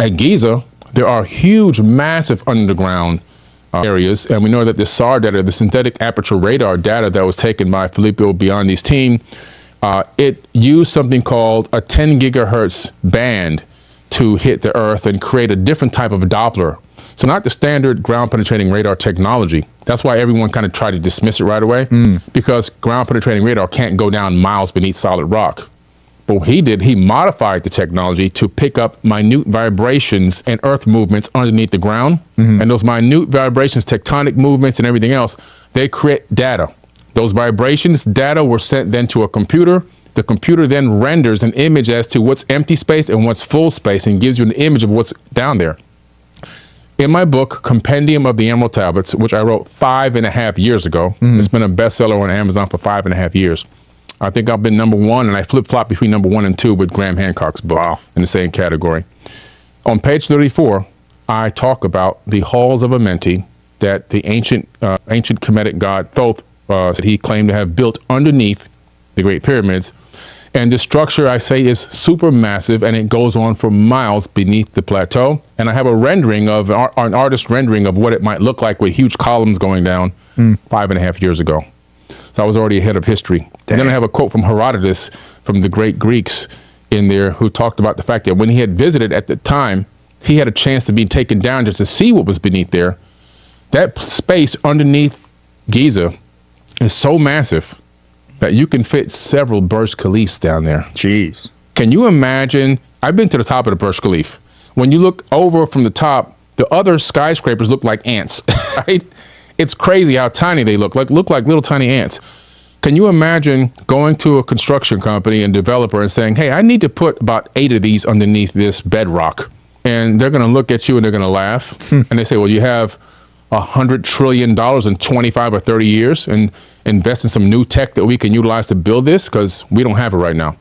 At Giza, there are huge, massive underground areas, and we know that the SAR data, the synthetic aperture radar data that was taken by Filippo Biondi's team, it used something called a 10 gigahertz band to hit the Earth and create a different type of Doppler. So not the standard ground penetrating radar technology. That's why everyone kind of tried to dismiss it right away, because ground penetrating radar can't go down miles beneath solid rock. But what he did, he modified the technology to pick up minute vibrations and Earth movements underneath the ground. And those minute vibrations, tectonic movements and everything else, they create data. Those vibrations, data were sent then to a computer. The computer then renders an image as to what's empty space and what's full space and gives you an image of what's down there. In my book, Compendium of the Emerald Tablets, which I wrote 5.5 years ago, it's been a bestseller on Amazon for 5.5 years. I think I've been #1, and I flip-flop between #1 and 2 with Graham Hancock's book in the same category. On page 34, I talk about the halls of Amenti that the ancient Kemetic god Thoth said he claimed to have built underneath the Great Pyramids. And the structure, I say, is super massive, and it goes on for miles beneath the plateau. And I have a rendering of an artist rendering of what it might look like with huge columns going down 5.5 years ago. So I was already ahead of history. And then I have a quote from Herodotus, from the great Greeks in there, who talked about the fact that when he had visited at the time, he had a chance to be taken down just to see what was beneath there. That space underneath Giza is so massive that you can fit several Burj Khalifs down there. Jeez. Can you imagine? I've been to the top of the Burj Khalifa. When you look over from the top, the other skyscrapers look like ants, right? It's crazy how tiny they look like little tiny ants. Can you imagine going to a construction company and developer and saying, hey, I need to put about 8 of these underneath this bedrock. And they're going to look at you and they're going to laugh. And they say, well, you have $100 trillion in 25 or 30 years and invest in some new tech that we can utilize to build this, because we don't have it right now.